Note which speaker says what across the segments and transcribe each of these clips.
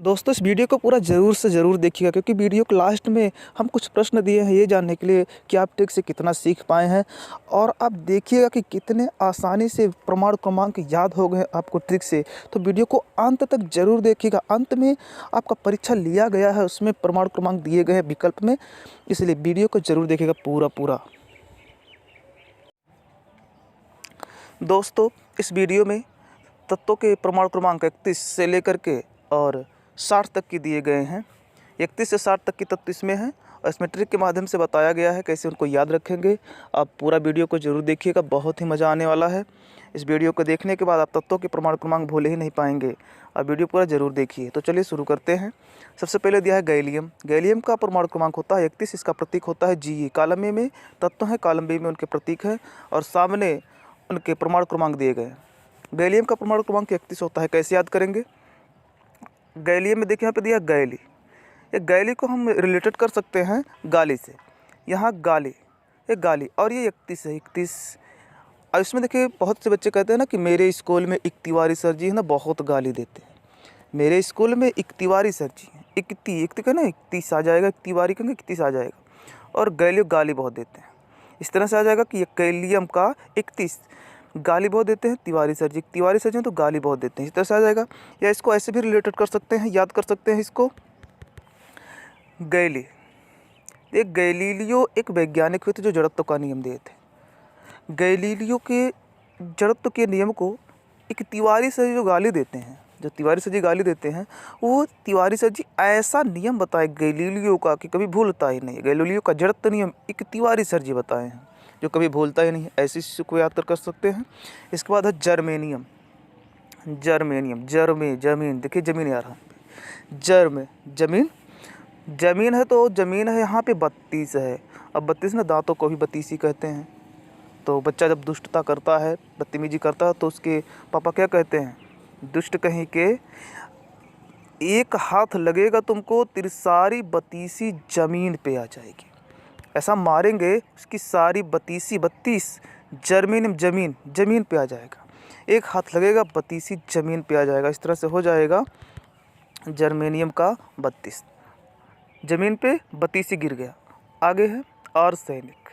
Speaker 1: दोस्तों इस वीडियो को पूरा ज़रूर से ज़रूर देखिएगा, क्योंकि वीडियो के लास्ट में हम कुछ प्रश्न दिए हैं ये जानने के लिए कि आप ट्रिक से कितना सीख पाए हैं। और आप देखिएगा कि कितने आसानी से प्रमाण क्रमांक याद हो गए आपको ट्रिक से। तो वीडियो को अंत तक ज़रूर देखिएगा। अंत में आपका परीक्षा लिया गया है, उसमें प्रमाण क्रमांक दिए गए हैं विकल्प में, इसलिए वीडियो को ज़रूर देखिएगा पूरा। दोस्तों इस वीडियो में तत्वों के प्रमाण क्रमांक 31 से लेकर के और 60 तक के दिए गए हैं। 31 से 60 तक की तत्व इसमें है और इसमें ट्रिक के माध्यम से बताया गया है कैसे उनको याद रखेंगे। आप पूरा वीडियो को जरूर देखिएगा, बहुत ही मज़ा आने वाला है। इस वीडियो को देखने के बाद आप तत्वों के प्रमाण क्रमांक भूले ही नहीं पाएंगे। आप वीडियो पूरा जरूर देखिए। तो चलिए शुरू करते हैं। सबसे पहले दिया है गैलियम। गैलियम का प्रमाण क्रमांक होता है 31। इसका प्रतीक होता है Ge। कॉलम ए में तत्व हैं, कॉलम बी में उनके प्रतीक हैं और सामने उनके प्रमाण क्रमांक दिए गए हैं। गैलियम का प्रमाण क्रमांक 31 होता है। कैसे याद करेंगे? गैलियम में देखिए यहाँ पे दिया गैली। ये गैली को हम रिलेटेड कर सकते हैं गाली से। यहाँ गाली, ये गाली और ये 31 है, 31। और इसमें देखिए बहुत से बच्चे कहते हैं ना कि मेरे स्कूल में एक तिवारी सर जी है ना बहुत गाली देते हैं। मेरे स्कूल में एक तिवारी सर जी हैं। इकती का ना 31 आ जाएगा, एक तिवारी कहेंगे 31 आ जाएगा। और गैली गाली बहुत देते हैं, इस तरह से आ जाएगा कि ये गैलियम का 31 गाली बहुत देते हैं तिवारी सर जी। तिवारी सर जी तो गाली बहुत देते हैं, इस तरह से आ जाएगा। या इसको ऐसे भी रिलेटेड कर सकते हैं, याद कर सकते हैं इसको। गैली, एक गैलीलियो एक वैज्ञानिक हुए थे जो जड़त्व का नियम दिए थे। गैलीलियो के जड़त्व के नियम को एक तिवारी सर जी जो गाली देते हैं, जो तिवारी सर जी गाली देते हैं, वो तिवारी सर जी ऐसा नियम बताए गैलीलियो का कि कभी भूलता ही नहीं। गैलीलियो का जड़त्व नियम एक तिवारी सर जी बताए हैं जो कभी भूलता ही नहीं। ऐसी चीज़ को याद कर सकते हैं। इसके बाद है जर्मेनियम। जमीन देखिए, जमीन आ रहा है, जमीन है तो जमीन है यहाँ पे 32 है। अब 32 ना दांतों को भी 32 ही कहते हैं। तो बच्चा जब दुष्टता करता है, बदतमीजी करता है, तो उसके पापा क्या कहते हैं? दुष्ट कहीं के, एक हाथ लगेगा तुमको तेरी सारी बतीसी जमीन पे आ जाएगी। ऐसा मारेंगे उसकी सारी 32 जमीन पे आ जाएगा। एक हाथ लगेगा 32 जमीन पे आ जाएगा। इस तरह से हो जाएगा जर्मेनियम का 32, जमीन पे 32 गिर गया। आगे है अर्धसैनिक।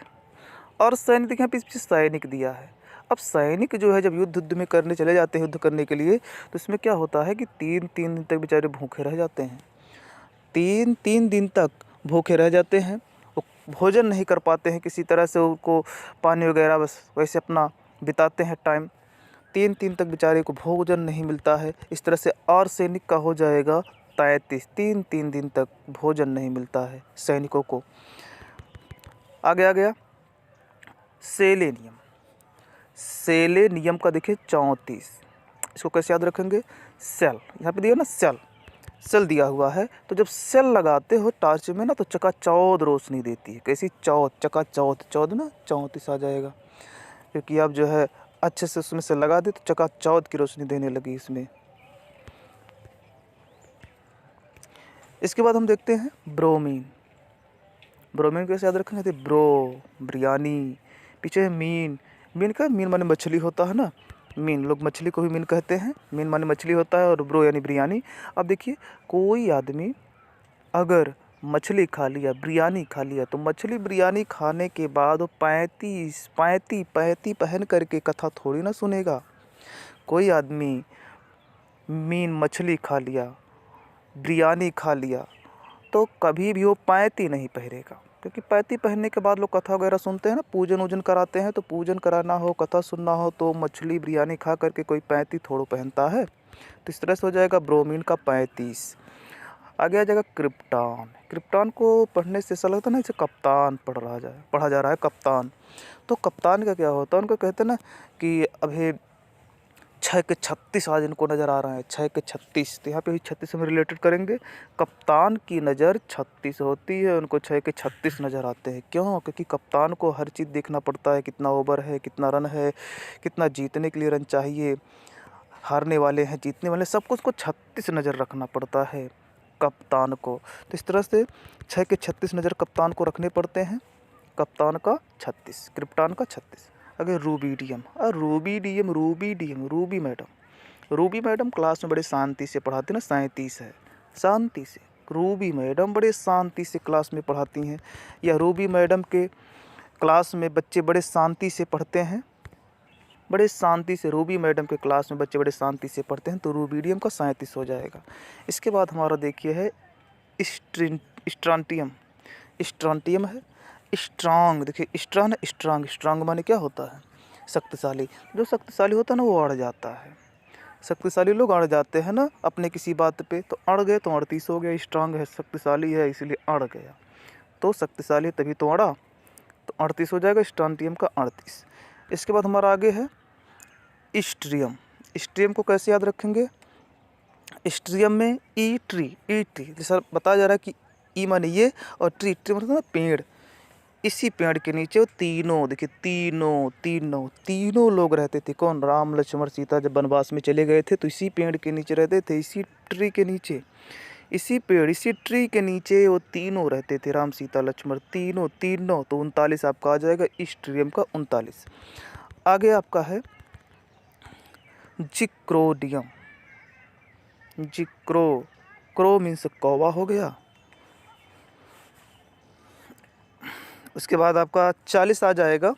Speaker 1: अर्धसैनिक यहाँ पे पीछे सैनिक दिया है। अब सैनिक जो है जब युद्ध में करने चले जाते हैं, युद्ध करने के लिए, तो इसमें क्या होता है कि 3 दिन तक बेचारे भूखे रह जाते हैं। 3 दिन तक भूखे रह जाते हैं, वो भोजन नहीं कर पाते हैं किसी तरह से, उनको पानी वगैरह बस वैसे अपना बिताते हैं टाइम। 3 तक बेचारे को भोजन नहीं मिलता है। इस तरह से अर्धसैनिक का हो जाएगा 33। 3 दिन तक भोजन नहीं मिलता है सैनिकों को। आगे आ गया सेलेनियम। सेलेनियम का देखिए 34। इसको कैसे याद रखेंगे? सेल, यहाँ पे दिया ना सेल दिया हुआ है। तो जब सेल लगाते हो टॉर्च में ना तो चकाचौंध रोशनी देती है। कैसी? चौथ ना 34 आ जाएगा, क्योंकि आप जो है अच्छे से उसमें से लगा दे तो चकाचौंध की रोशनी देने लगी इसमें। इसके बाद हम देखते हैं ब्रोमीन। ब्रोमीन कैसे याद रखेंगे? बिरयानी, पीछे है मीन माने मछली होता है ना। मीन, लोग मछली को भी मीन कहते हैं। मीन माने मछली होता है और ब्रो यानी बिरयानी। अब देखिए कोई आदमी अगर मछली खा लिया, बिरयानी खा लिया, तो मछली बिरयानी खाने के बाद वो पैंती पहन करके कथा थोड़ी ना सुनेगा। कोई आदमी मीन मछली खा लिया, बिरयानी खा लिया, तो कभी भी वो पैंती नहीं पहनेगा, क्योंकि पैंती पहनने के बाद लोग कथा वगैरह सुनते हैं ना, पूजन कराते हैं। तो पूजन कराना हो, कथा सुनना हो, तो मछली बिरयानी खा करके कोई पैंती थोड़ो पहनता है। तो इस तरह से हो जाएगा ब्रोमीन का 35। आगे आ जाएगा क्रिप्टॉन। क्रिप्टॉन को पढ़ने से ऐसा लगता है ना इसे कप्तान पढ़ा जा रहा है, कप्तान। तो कप्तान का क्या होता है? उनको कहते हैं ना कि अभी 6 के 36 आज इनको नज़र आ रहा है, 6 के 36। तो यहाँ पे भी 36 में रिलेटेड करेंगे। कप्तान की नज़र 36 होती है, उनको 6 के 36 नज़र आते हैं। क्यों? क्योंकि कप्तान को हर चीज़ देखना पड़ता है, कितना ओवर है, कितना रन है, कितना जीतने के लिए रन चाहिए, हारने वाले हैं, जीतने वाले, सब कुछ को 36 नज़र रखना पड़ता है कप्तान को। तो इस तरह से 6 के 36 नज़र कप्तान को रखने पड़ते हैं। कप्तान का 36, क्रिप्टॉन का 36। अगर रूबीडियम रूबी मैडम क्लास में बड़े शांति से पढ़ाती ना, 37 है। शांति से। रूबी मैडम बड़े शांति से क्लास में पढ़ाती हैं, या रूबी मैडम के क्लास में बच्चे बड़े शांति से पढ़ते हैं। बड़े शांति से रूबी मैडम के क्लास में बच्चे बड़े शांति से पढ़ते हैं, तो रूबीडियम का 37 हो जाएगा। इसके बाद हमारा देखिए है स्ट्रांटियम। स्ट्रांटियम है स्ट्रांग। देखिए स्ट्रांग स्ट्रांग, स्ट्रांग माने क्या होता है? शक्तिशाली। जो शक्तिशाली होता है ना वो अड़ जाता है। शक्तिशाली लोग अड़ जाते हैं ना अपने किसी बात पे, तो अड़ गए तो 38 हो गया। स्ट्रांग है, शक्तिशाली है, इसलिए अड़ गया। तो शक्तिशाली तभी तो अड़ा, तो 38 हो जाएगा स्ट्रांटियम का 38। इसके बाद हमारा आगे है स्ट्रियम। स्ट्रियम को कैसे याद रखेंगे? स्ट्रियम में ई ट्री जैसा बताया जा रहा है कि ई माने ये और ट्री मतलब पेड़। इसी पेड़ के नीचे वो तीनों, देखिए तीनों लोग रहते थे। कौन? राम लक्ष्मण सीता जब वनवास में चले गए थे तो इसी पेड़ के नीचे रहते थे, इसी ट्री के नीचे, इसी पेड़ इसी ट्री के नीचे वो तीनों रहते थे, राम सीता लक्ष्मण तीनों। तो 39 आपका आ जाएगा स्ट्रियम का 39। आगे आपका है जिक्रोडियम। क्रो मीन्स कौवा हो गया। उसके बाद आपका 40 आ जाएगा।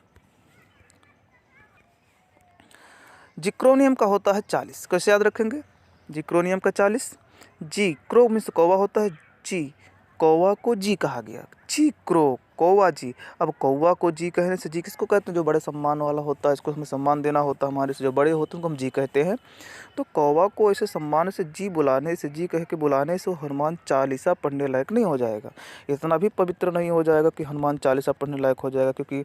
Speaker 1: जिक्रोनियम का होता है 40। कैसे याद रखेंगे? जिक्रोनियम का 40। जी क्रो मीन्स कौवा होता है, जी कौवा को जी कहा गया, जी क्रो कौवा जी। अब कौवा को जी कहने से जी किसको कहते हैं? जो बड़े सम्मान वाला होता है, इसको हमें सम्मान देना होता है, हमारे से जो बड़े होते हैं उनको हम जी कहते हैं। तो कौवा को ऐसे सम्मान से जी बुलाने से, जी कह के बुलाने से हनुमान चालीसा पढ़ने लायक नहीं हो जाएगा। इतना भी पवित्र नहीं हो जाएगा कि हनुमान चालीसा पढ़ने लायक हो जाएगा, क्योंकि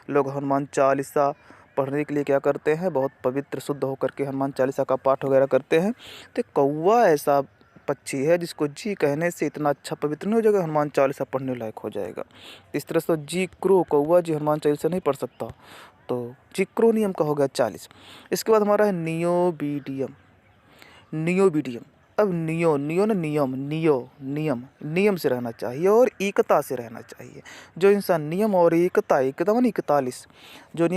Speaker 1: लोग हनुमान चालीसा पढ़ने के लिए क्या करते हैं? बहुत पवित्र शुद्ध होकर के हनुमान चालीसा का पाठ वगैरह करते हैं। तो कौवा ऐसा पक्षी है जिसको जी कहने से इतना अच्छा पवित्र नहीं हो जाएगा, हनुमान चालीसा पढ़ने लायक हो जाएगा। इस तरह से जी क्रो कौवा जी हनुमान चालीसा नहीं पढ़ सकता, तो जिक्रोनियम का हो गया 40। इसके बाद हमारा है नियोबिडियम। अब नियो ना नियम से रहना चाहिए और एकता से रहना चाहिए। जो इंसान नियम और एकता माने 41, जो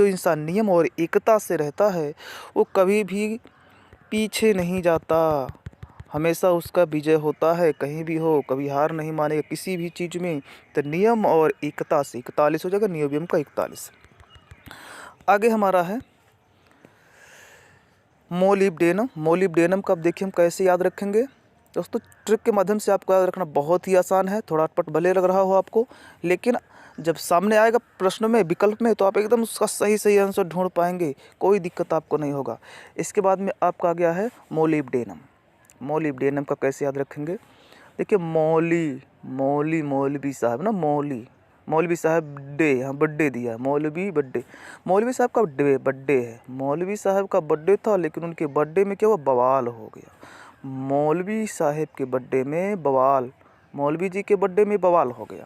Speaker 1: इंसान नियम और एकता से रहता है वो कभी भी पीछे नहीं जाता, हमेशा उसका विजय होता है, कहीं भी हो कभी हार नहीं मानेगा किसी भी चीज़ में। तो नियम और एकता से 41 हो जाएगा, नियोबियम का 41। आगे हमारा है मोलिब्डेनम का। अब देखिए हम कैसे याद रखेंगे दोस्तों। ट्रिक के माध्यम से आपको याद रखना बहुत ही आसान है। थोड़ा अटपट भले लग रहा हो आपको, लेकिन जब सामने आएगा प्रश्न में विकल्प में तो आप एकदम उसका सही आंसर ढूंढ पाएंगे, कोई दिक्कत आपको नहीं होगा। इसके बाद में आपका आ गया है मोलिब्डेनम का कैसे याद रखेंगे? देखिए मौलवी साहब ना, मौलवी साहब डे, हाँ बर्थडे दिया, मौलवी साहब का बर्थडे है। मौलवी साहब का बर्थडे था, लेकिन उनके बर्थडे में क्या हुआ? बवाल हो गया। मौलवी साहब के बर्थडे में बवाल, मौलवी जी के बर्थडे में बवाल हो गया।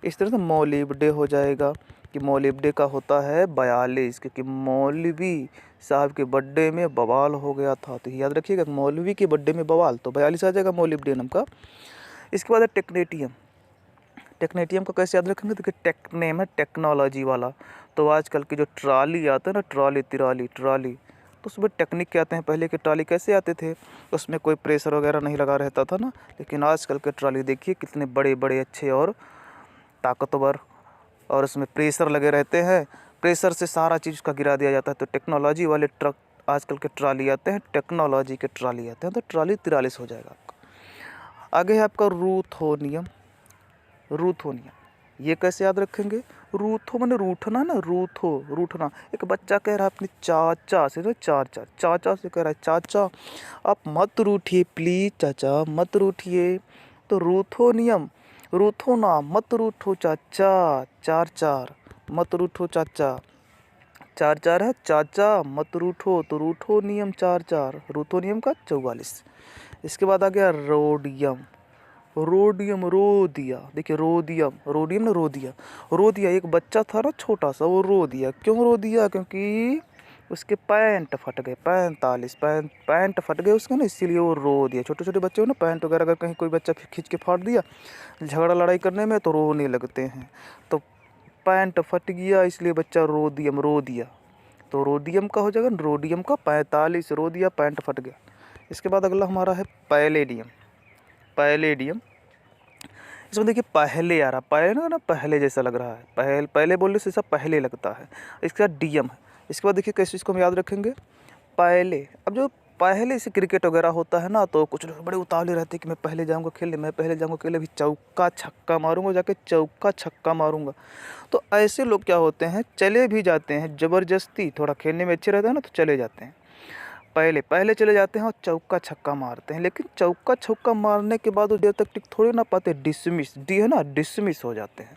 Speaker 1: इस तरह से मौलिब्डे हो जाएगा कि मौलिब्डे का होता है 42, क्योंकि मौलवी साहब के बर्थडे में बवाल हो गया था। तो याद रखिएगा मौलवी के बर्थडे में बवाल, तो 42 आ जाएगा मौलिब्डेनम का। इसके बाद है टेक्नेटियम का कैसे याद रखेंगे? देखिए टेक्नेम है टेक्नोलॉजी वाला। तो आजकल की जो ट्राली आता है ना, ट्राली, तो उसमें टेक्निक के आते हैं। पहले के ट्राली कैसे आते थे? उसमें कोई प्रेशर वगैरह नहीं लगा रहता था ना, लेकिन आजकल के ट्राली देखिए कितने बड़े बड़े अच्छे और ताकतवर, और उसमें प्रेशर लगे रहते हैं। प्रेशर से सारा चीज़ का गिरा दिया जाता है। तो टेक्नोलॉजी वाले ट्रक आजकल के ट्राली आते हैं, टेक्नोलॉजी के ट्राली आते हैं। तो ट्राली 43 हो जाएगा आपका। आगे है आपका रूथोनियम। ये कैसे याद रखेंगे? रूथो माने रूठना ना, रूठना। एक बच्चा कह रहा है अपने चाचा से ना, चाचा से कह रहा है, चाचा आप मत रूठिए प्लीज, चाचा मत रूठिए। तो रूथोनियम, रूठो ना, मत रूठो चाचा, 4 मत रूठो चाचा, 4 है चाचा मत रूठो, तो रूठो नियम 4, रूथोनियम का 44। इसके बाद आ गया रोदिया। देखिए रोडियम ना, रोदिया एक बच्चा था ना छोटा सा, वो रो दिया। क्यों रो दिया? क्योंकि उसके पैंट फट गए, 45 पैंट फट गए उसके ना, इसीलिए वो रो दिया। छोटे छोटे बच्चे हो ना, पैंट वगैरह अगर कहीं कोई बच्चा खींच के फाड़ दिया झगड़ा लड़ाई करने में तो रोने लगते हैं। तो पैंट फट गया इसलिए बच्चा रो दिया। तो रोडियम का हो जाएगा, रोडियम का 45, रो दिया पैंट फट गया। इसके बाद अगला हमारा है पैलेडियम। पैलेडियम। इसमें देखिए पहले आ रहा, पहले ना पहले जैसा लग रहा है, पहले पहले बोलने से सब पहले लगता है। इसके बाद डीएम है। इसके बाद देखिए कैसे इसको हम याद रखेंगे, पहले। अब जो पहले से क्रिकेट वगैरह होता है ना, तो कुछ लोग बड़े उतावले रहते हैं कि मैं पहले जाऊंगा खेलने, मैं पहले जाऊंगा खेलने, अभी चौका छक्का मारूंगा, जाके चौका छक्का मारूंगा। तो ऐसे लोग क्या होते हैं, चले भी जाते हैं ज़बरदस्ती, थोड़ा खेलने में अच्छे रहते हैं ना तो चले जाते हैं, पहले पहले चले जाते हैं और चौका छक्का मारते हैं। लेकिन चौका छक्का मारने के बाद वो देर तक टिक थोड़ी ना पाते, डिसमिस, डी है ना, डिसमिस हो जाते हैं।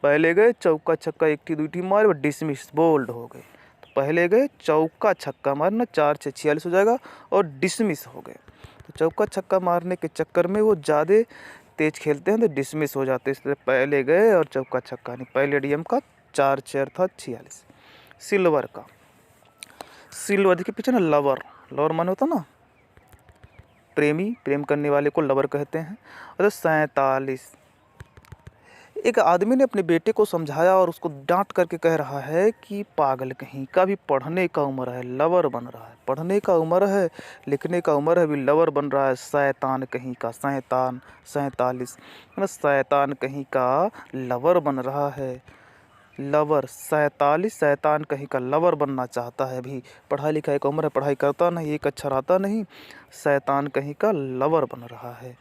Speaker 1: पहले गए चौका छक्का, एक टी दो टी मारे, डिसमिस, बोल्ड हो गए। तो पहले गए चौका छक्का मारना, 4 से 46 हो जाएगा, और डिसमिस हो गए। तो चौका छक्का मारने के चक्कर में वो ज़्यादा तेज खेलते हैं तो डिसमिस हो जाते हैं, इसलिए पहले गए और चौका छक्का नहीं। पैलेडियम का 4 4 था 46। सिल्वर का, सिल्वर देखिए पीछे ना, लवर, लवर माने होता ना प्रेमी, प्रेम करने वाले को लवर कहते हैं। और 47, एक आदमी ने अपने बेटे को समझाया और उसको डांट करके कह रहा है कि पागल कहीं का, भी पढ़ने का उम्र है, लवर बन रहा है, पढ़ने का उम्र है, लिखने का उम्र है, अभी लवर बन रहा है, शैतान कहीं का, शैतान। 47 शैतान कहीं का लवर बन रहा है, लवर। 47 शैतान कहीं का लवर बनना चाहता है, अभी पढ़ाई लिखाई का उम्र है, पढ़ाई करता नहीं, एक अक्षर आता नहीं, शैतान कहीं का लवर बन रहा है।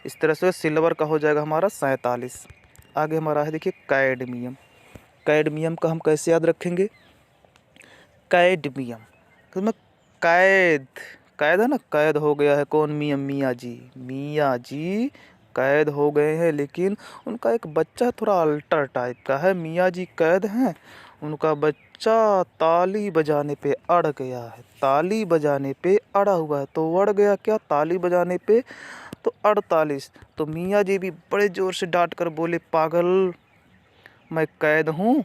Speaker 1: इस तरह से सिल्वर का हो जाएगा हमारा 47। आगे हमारा है देखिए कैडमियम। कैडमियम का हम कैसे याद रखेंगे, कैडमियम तो मैं कैद, कैद है ना, कैद हो गया है कौन, मियाँ, मियाँ जी, मियाँ जी कैद हो गए हैं। लेकिन उनका एक बच्चा थोड़ा अल्टर टाइप का है, मियाँ जी कैद हैं, उनका बच्चा ताली बजाने पे अड़ गया है, ताली बजाने पे अड़ा हुआ है। तो अड़ गया क्या, ताली बजाने पे, तो 48। तो मियाँ जी भी बड़े ज़ोर से डांट कर बोले, पागल मैं कैद हूँ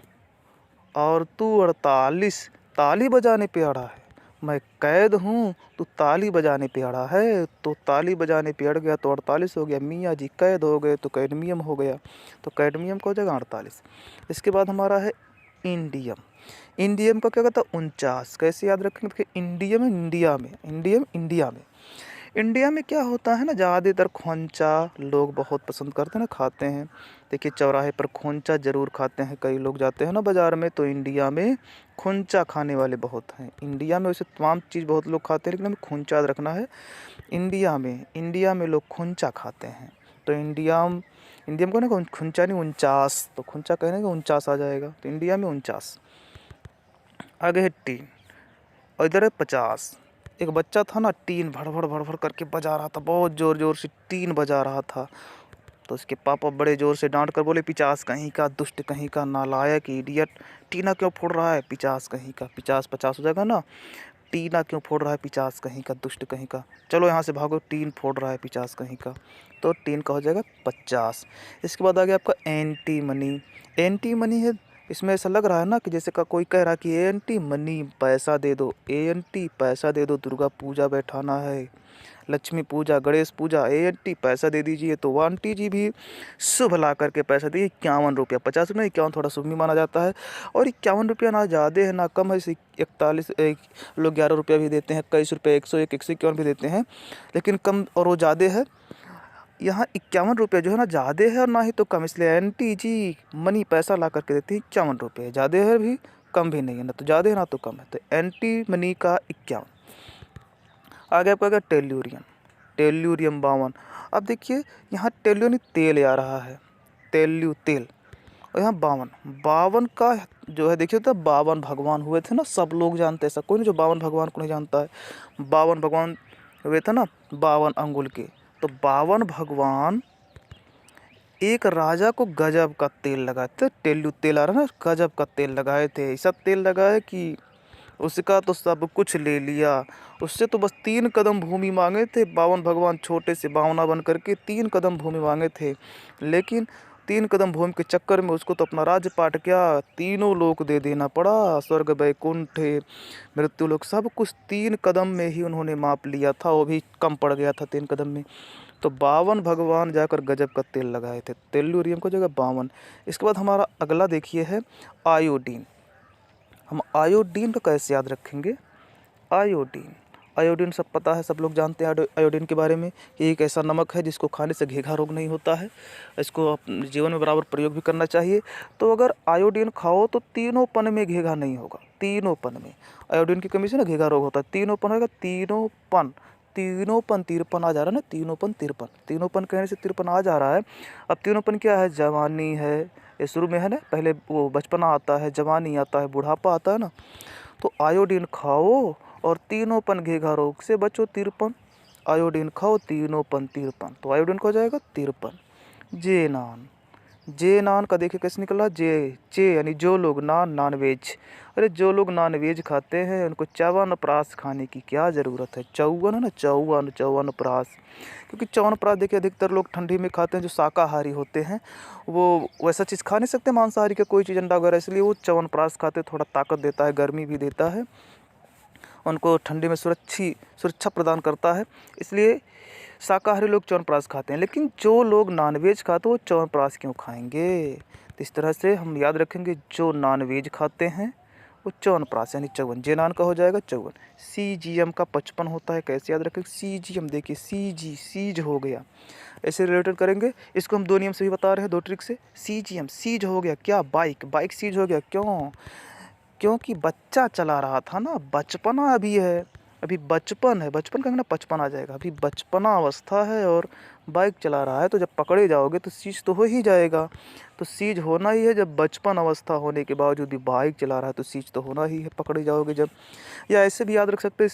Speaker 1: और तू 48 ताली बजाने पे अड़ा है, मैं कैद हूँ तू ताली बजाने पे अड़ा है। तो ताली बजाने पे अड़ गया तो 48 हो गया, मियाँ जी कैद हो गए तो कैडमियम हो गया। तो कैडमियम का हो जाएगा 48। इसके बाद हमारा है इंडियम। इंडियम का क्या कहता है, 49। कैसे याद रखेंगे, देखिए इंडियम, इंडिया में, इंडियम इंडिया में, इंडिया में क्या होता है ना, ज़्यादातर खोंचा लोग बहुत पसंद करते हैं ना, खाते हैं। देखिए चौराहे पर खोंचा ज़रूर खाते हैं, कई लोग जाते हैं ना बाज़ार में, तो इंडिया में खोंचा खाने वाले बहुत हैं। इंडिया में वैसे तमाम चीज़ बहुत लोग खाते हैं, लेकिन हमें खोंचा याद रखना है। इंडिया में लोग खोंचा खाते हैं। तो इंडियम को ना खोंचा नहीं, 49, तो खोंचा कहने का 49 आ जाएगा, तो इंडिया में 49। आगे है टीन, और इधर है 50। एक बच्चा था ना, टीन भड़ भड़ भड़ भड़ करके बजा रहा था, बहुत ज़ोर ज़ोर से टीन बजा रहा था। तो उसके पापा बड़े ज़ोर से डांट कर बोले, 50 कहीं का, दुष्ट कहीं का, नालायक, इडियट, टीना क्यों फोड़ रहा है, 50 कहीं का, 50 50 हो जाएगा ना, टीना क्यों फोड़ रहा है 50 कहीं का, दुष्ट कहीं का, चलो यहाँ से भागो, टीन फोड़ रहा है 50 कहीं का। तो टीन का हो जाएगा 50। इसके बाद आ गया आपका एंटी मनी। एंटी मनी है, इसमें ऐसा लग रहा है ना कि जैसे का कोई कह रहा है कि एंटी मनी पैसा दे दो, एंटी पैसा दे दो, दुर्गा पूजा बैठाना है, लक्ष्मी पूजा, गणेश पूजा, एंटी पैसा दे दीजिए। तो वो आंटी जी भी शुभ ला करके पैसा दी, 51 रुपया, 50 रुपये 51 थोड़ा शुभ भी माना जाता है। और 51 रुपया ना ज़्यादा है ना कम है, 41 लोग 11 रुपया भी देते हैं, 21 रुपये, 101, 151 भी देते हैं, लेकिन कम और वो ज़्यादा है। यहाँ 51 रुपये जो है ना ज़्यादा है और ना ही तो कम, इसलिए आंटी जी मनी पैसा ला करके देती है 51 रुपये, ज़्यादा है भी कम भी नहीं है, ना तो ज़्यादा है ना तो कम है। तो एंटी मनी का 51। आगे आपका क्या, टेल्यूरियम। टेल्यूरियम 52। अब देखिए यहाँ टेल्यूरियम तेल आ रहा है, तेल्यू तेल, और यहाँ 52, 52 का जो है देखिए, तो 52 भगवान हुए थे ना, सब लोग जानते हैं, ऐसा कोई नहीं जो 52 भगवान को नहीं जानता है। 52 भगवान हुए थे ना, 52 अंगुल के। तो 52 भगवान एक राजा को गजब का तेल लगाए थे, टेल्यू तेल आ रहा है ना, गजब का तेल लगाए थे, ऐसा तेल लगाए कि उसका तो सब कुछ ले लिया। उससे तो बस 3 कदम भूमि मांगे थे, 52 भगवान छोटे से बावना बन करके 3 कदम भूमि मांगे थे, लेकिन 3 कदम भूमि के चक्कर में उसको तो अपना राज्यपाट क्या, तीनों लोक दे देना पड़ा, स्वर्ग, वैकुंठ, मृत्यु लोक, सब कुछ 3 कदम में ही उन्होंने माप लिया था, वो भी कम पड़ गया था 3 कदम में। तो 52 भगवान जाकर गजब का तेल लगाए थे, तेल्लुरियम को जगह 52। इसके बाद हमारा अगला देखिए है आयोडीन। हम आयोडीन को कैसे याद रखेंगे, आयोडीन, आयोडीन सब पता है, सब लोग जानते हैं आयोडीन के बारे में कि एक ऐसा नमक है जिसको खाने से घेघा रोग नहीं होता है। इसको अपने जीवन में बराबर प्रयोग भी करना चाहिए। तो अगर आयोडीन खाओ तो तीनों पन में घेघा नहीं होगा। तीनों पन में आयोडीन की कमी से ना घेघा रोग होता है। तीनों पन होगा, तीनों पन, तीनों पन, तिरपन आ जा रहा है ना, तीनों पन तिरपन, तीनों पन कहने से तिरपन आ जा रहा है। अब तीनों पन क्या है? जवानी है, ये शुरू में है ना, पहले वो बचपना आता है, जवानी आता है, बुढ़ापा आता है ना। तो आयोडीन खाओ और तीनों पन घेघा रोग से बचो, तिरपन। आयोडीन खाओ, तीनों पन तिरपन, तो आयोडीन का हो जाएगा तिरपन। जे नान, जे नान का देखिए कैसे निकला, जे चे यानी जो लोग, नान नॉन वेज। अरे जो लोग नॉन वेज खाते हैं उनको च्यवनप्राश खाने की क्या ज़रूरत है? चौवन है ना, च्यवनप्राश। क्योंकि च्यवनप्राश देखिए अधिकतर लोग ठंडी में खाते हैं, जो शाकाहारी होते हैं वो वैसा चीज़ खा नहीं सकते, मांसाहारी का कोई चीज़, अंडा वगैरह, इसलिए वो च्यवनप्राश खाते, थोड़ा ताकत देता है, गर्मी भी देता है, उनको ठंडी में सुरक्षा प्रदान करता है, इसलिए शाकाहारी लोग च्यवनप्राश खाते हैं। लेकिन जो लोग नॉनवेज खाते हैं वो च्यवनप्राश क्यों खाएंगे? तो इस तरह से हम याद रखेंगे, जो नॉनवेज खाते हैं वो च्यवनप्राश यानी चौवन, जे नान का हो जाएगा चौवन। CGM का 55 होता है, कैसे याद रखेंगे? CGM देखिए, सीज हो गया, ऐसे रिलेटेड करेंगे। इसको हम दो नियम से भी बता रहे हैं, दो ट्रिक से। CGM सीज हो गया, क्या? बाइक सीज हो गया, क्यों? क्योंकि बच्चा चला रहा था ना, बचपना अभी है, अभी बचपन है, बचपन कहेंगे ना 55 आ जाएगा, अभी बचपना अवस्था है और बाइक चला रहा है, तो जब पकड़े जाओगे तो सीज तो हो ही जाएगा। तो सीज होना ही है, जब बचपन अवस्था होने के बावजूद भी बाइक चला रहा है तो सीज तो होना ही है, पकड़े जाओगे जब। या ऐसे भी याद रख सकते हैं,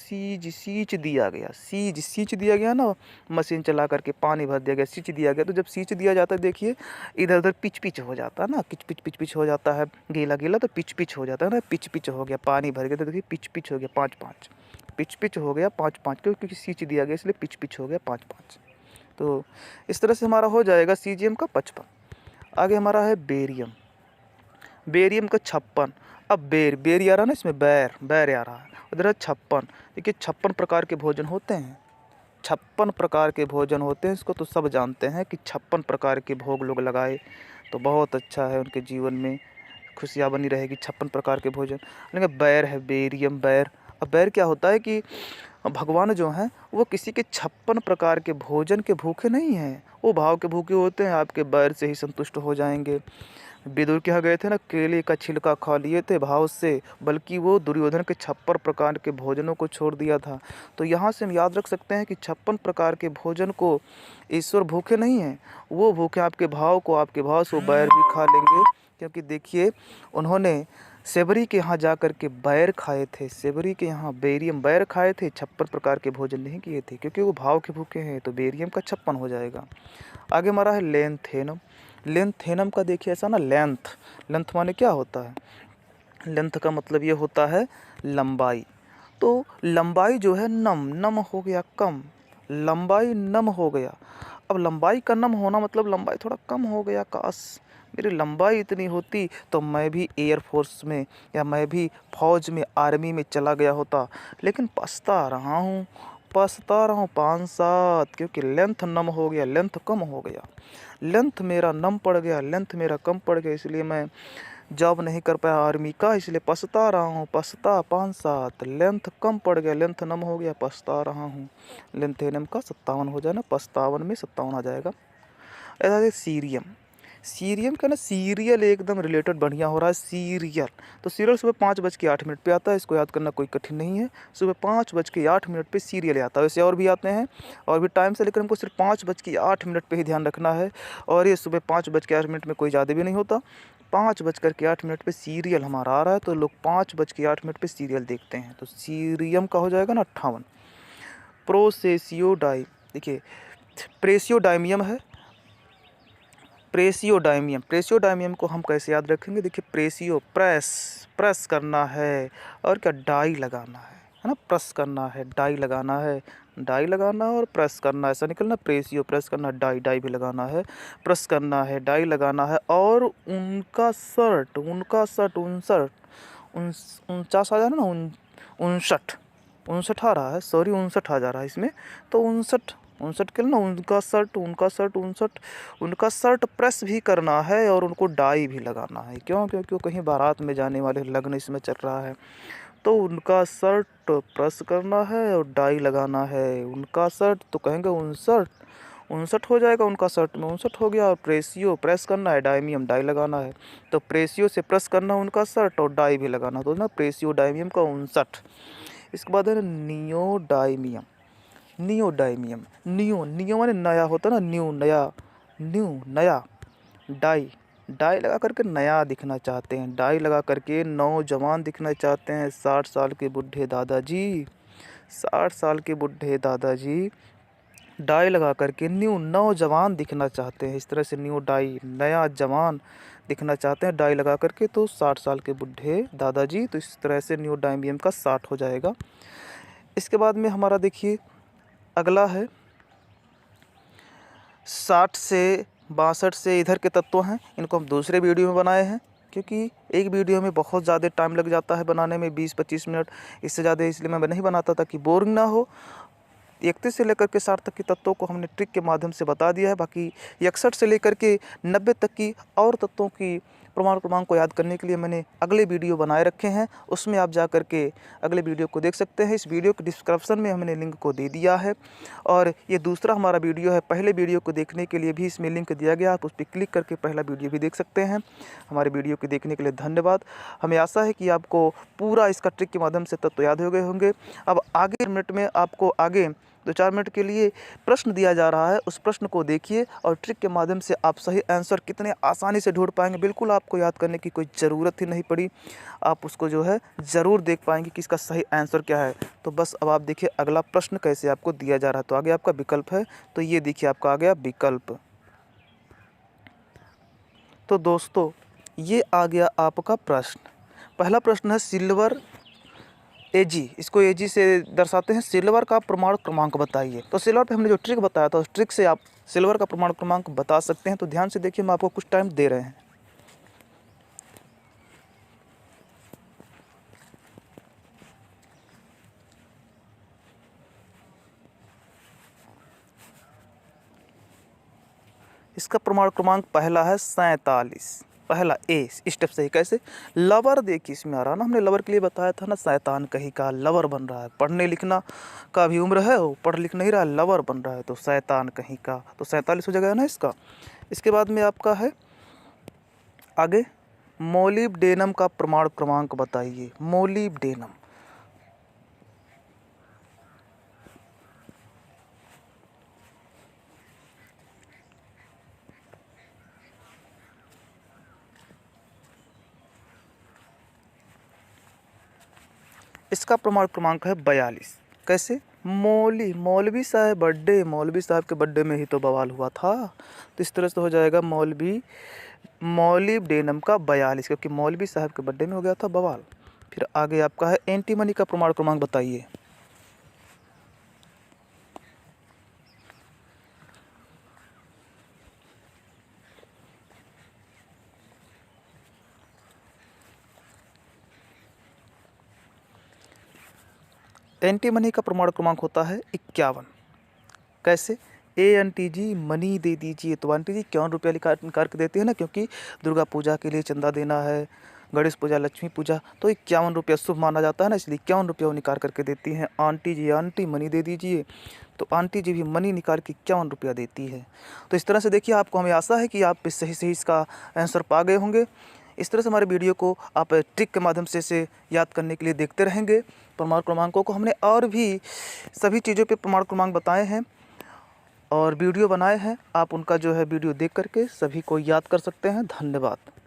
Speaker 1: सींच दिया गया, सींच दिया गया ना, मशीन चला करके पानी भर दिया गया, सींच दिया गया। तो जब सींच दिया जाता है देखिए, इधर उधर पिच हो जाता है ना, पिच हो जाता है, गीला तो पिच हो जाता है ना, पिच हो गया, पानी भर गया तो देखिए पिच हो गया, 5-5 पिच हो गया, 5-5, क्योंकि सींच दिया गया इसलिए पिच हो गया 5-5। तो इस तरह से हमारा हो जाएगा CGM का 55। आगे हमारा है बेरियम का 56। अब बेर आ रहा ना, इसमें बैर आ रहा है, उधर है 56। देखिए 56 प्रकार के भोजन होते हैं, 56 प्रकार के भोजन होते हैं, इसको तो सब जानते हैं कि 56 प्रकार के भोग लोग लगाए तो बहुत अच्छा है, उनके जीवन में खुशियाँ बनी रहेगी। 56 प्रकार के भोजन, लेकिन बैर है, बेरियम बैर। अब बैर क्या होता है कि भगवान जो हैं वो किसी के 56 प्रकार के भोजन के भूखे नहीं हैं, वो भाव के भूखे होते हैं, आपके बैर से ही संतुष्ट हो जाएंगे। विदुर के यहाँ गए थे ना, केले का छिलका खा लिए थे भाव से, बल्कि वो दुर्योधन के 56 प्रकार के भोजनों को छोड़ दिया था। तो यहाँ से हम याद रख सकते हैं कि 56 प्रकार के भोजन को ईश्वर भूखे नहीं हैं, वो भूखे आपके भाव को, आपके भाव से वो बैर भी खा लेंगे। क्योंकि देखिए उन्होंने सेबरी के यहाँ जा कर के बैर खाए थे, सेबरी के यहाँ बेरियम बैर खाए थे, 56 प्रकार के भोजन नहीं किए थे, क्योंकि वो भाव के भूखे हैं, तो बेरियम का 56 हो जाएगा। आगे हमारा है लेंथेनम का देखिए ऐसा ना, लेंथ माने क्या होता है? लेंथ का मतलब ये होता है लंबाई। तो लंबाई जो है नम हो गया कम, लंबाई नम हो गया। अब लंबाई का नम होना मतलब लंबाई थोड़ा कम हो गया, काश मेरी लंबाई इतनी होती तो मैं भी एयरफोर्स में या मैं भी फौज में, आर्मी में चला गया होता। लेकिन पछता रहा हूँ 5-7, क्योंकि लेंथ नम हो गया, लेंथ कम हो गया, लेंथ मेरा नम पड़ गया, लेंथ मेरा कम पड़ गया, इसलिए मैं जॉब नहीं कर पाया आर्मी का, इसलिए पछता रहा हूँ। 5-7 लेंथ कम पड़ गया, लेंथ नम हो गया, पछता रहा हूँ। लेंथेनम का 57 हो जाए ना, 57 में 57 आ जाएगा। ऐसा सीरियम का ना, सीरियल एकदम रिलेटेड बढ़िया हो रहा है, सीरियल। तो सीरियल सुबह 5:08 पे आता है, इसको याद करना कोई कठिन नहीं है, सुबह 5:08 पे सीरियल आता है। वैसे और भी आते हैं और भी टाइम से, लेकिन हमको सिर्फ 5:08 पे ही ध्यान रखना है। और ये सुबह 5:08 में कोई ज़्यादा भी नहीं होता, 5:08 पे सीरियल हमारा आ रहा है, तो लोग 5:08 पे सीरियल देखते हैं। तो सीरियम का हो जाएगा ना 58। देखिए प्रेसियोडाइमियम है, प्रेसियोडाइमियम को हम कैसे याद रखेंगे? देखिए प्रेस करना है, और क्या, डाई लगाना है ना, प्रेस करना है, डाई लगाना है, डाई लगाना है और प्रेस करना है, ऐसा निकलना। प्रेस करना, डाई भी लगाना है, प्रेस करना है, डाई लगाना है। और उनका शर्ट 49 आ जा रहा है ना, 59 आ रहा है, सॉरी 59 आ जा रहा है इसमें, तो 59 के लिए ना, उनका शर्ट प्रेस भी करना है और उनको डाई भी लगाना है। क्यों? क्योंकि कहीं बारात में जाने वाले, लग्न इसमें चल रहा है, तो उनका शर्ट प्रेस करना है और डाई लगाना है। उनका शर्ट तो कहेंगे 59, 59 हो जाएगा, उनका शर्ट में 59 हो गया। और प्रेसियो प्रेस करना है, डायमियम डाई लगाना है, तो प्रेसियो से प्रेस करना है उनका शर्ट और डाई भी लगाना, तो ना प्रेसियो डायमियम का 59। इसके बाद है नियोडायमियम। नियोडायमियम, नियो नियो माने नया होता ना, न्यू नया, न्यू नया। डाई डाई लगा करके नया दिखना चाहते हैं, डाई लगा करके नौजवान दिखना चाहते हैं। 60 साल के बूढ़े दादाजी, 60 साल के बूढ़े दादाजी डाई लगा करके न्यू नौजवान दिखना चाहते हैं। इस तरह से न्यू डाई नया जवान दिखना चाहते हैं डाई लगा करके, तो 60 साल के बूढ़े दादाजी, तो इस तरह से न्यू डायमियम का 60 हो जाएगा। इसके बाद में हमारा देखिए अगला है 60 से 62 से इधर के तत्व हैं। इनको हम दूसरे वीडियो में बनाए हैं, क्योंकि एक वीडियो में बहुत ज़्यादा टाइम लग जाता है बनाने में, 20-25 मिनट, इससे ज़्यादा इसलिए मैं नहीं बनाता ताकि बोरिंग ना हो। 31 से लेकर के 60 तक के तत्वों को हमने ट्रिक के माध्यम से बता दिया है। बाकी 61 से लेकर के 90 तक की और तत्वों की प्रमाण क्रमांक को याद करने के लिए मैंने अगले वीडियो बनाए रखे हैं, उसमें आप जा कर के अगले वीडियो को देख सकते हैं। इस वीडियो के डिस्क्रिप्शन में हमने लिंक को दे दिया है, और ये दूसरा हमारा वीडियो है। पहले वीडियो को देखने के लिए भी इसमें लिंक दिया गया, आप उस पर क्लिक करके पहला वीडियो भी देख सकते हैं। हमारे वीडियो को देखने के लिए धन्यवाद। हमें आशा है कि आपको पूरा इसका ट्रिक के माध्यम से तत्व याद हो गए होंगे। अब आगे मिनट में आपको आगे 2-4 मिनट के लिए प्रश्न दिया जा रहा है, उस प्रश्न को देखिए और ट्रिक के माध्यम से आप सही आंसर कितने आसानी से ढूंढ पाएंगे। बिल्कुल आपको याद करने की कोई ज़रूरत ही नहीं पड़ी, आप उसको जो है ज़रूर देख पाएंगे कि इसका सही आंसर क्या है। तो बस अब आप देखिए अगला प्रश्न कैसे आपको दिया जा रहा है। तो आगे आपका विकल्प है, तो ये देखिए आपका आ गया विकल्प। तो दोस्तों ये आ गया आपका प्रश्न। पहला प्रश्न है सिल्वर एजी, इसको एजी से दर्शाते हैं, सिल्वर का प्रमाण क्रमांक बताइए। तो सिल्वर पे हमने जो ट्रिक बताया था, उस ट्रिक से आप सिल्वर का प्रमाण क्रमांक बता सकते हैं। तो ध्यान से देखिए, हम आपको कुछ टाइम दे रहे हैं। इसका प्रमाण क्रमांक पहला है 47, पहला ए स्टेप सही। कैसे? लवर देखिए इसमें आ रहा ना, हमने लवर के लिए बताया था ना, शैतान कहीं का लवर बन रहा है, पढ़ने लिखना का भी उम्र है, वो पढ़ लिख नहीं रहा, लवर बन रहा है, तो शैतान कहीं का, तो 47 हो जाएगा ना इसका। इसके बाद में आपका है आगे मोलिब्डेनम का प्रमाण क्रमांक बताइए। मोलिब्डेनम, इसका प्रमाण क्रमांक है 42। कैसे? मौलवी साहब बर्थडे, मौलवी साहब के बर्थडे में ही तो बवाल हुआ था, तो इस तरह से हो जाएगा मोलिब्डेनम का 42, क्योंकि मौलवी साहब के बर्थडे में हो गया था बवाल। फिर आगे आपका है एंटीमनी का प्रमाण क्रमांक बताइए। एंटीमनी का प्रमाण क्रमांक होता है 51। कैसे? ए आंटी जी मनी दे दीजिए, तो आंटी जी 51 रुपया निकाल के देती है ना, क्योंकि दुर्गा पूजा के लिए चंदा देना है, गणेश पूजा, लक्ष्मी पूजा, तो 51 रुपया शुभ माना जाता है ना, इसलिए 51 रुपया वो निकाल करके देती हैं। आंटी जी, आंटी मनी दे दीजिए, तो आंटी जी भी मनी निकाल के 51 रुपया देती है। तो इस तरह से देखिए, आपको हमें आशा है कि आप सही इसका आंसर पा गए होंगे। इस तरह से हमारे वीडियो को आप ट्रिक के माध्यम से याद करने के लिए देखते रहेंगे। प्रमाण क्रमांकों को हमने और भी सभी चीज़ों पे प्रमाण क्रमांक बताए हैं और वीडियो बनाए हैं, आप उनका जो है वीडियो देख करके सभी को याद कर सकते हैं। धन्यवाद।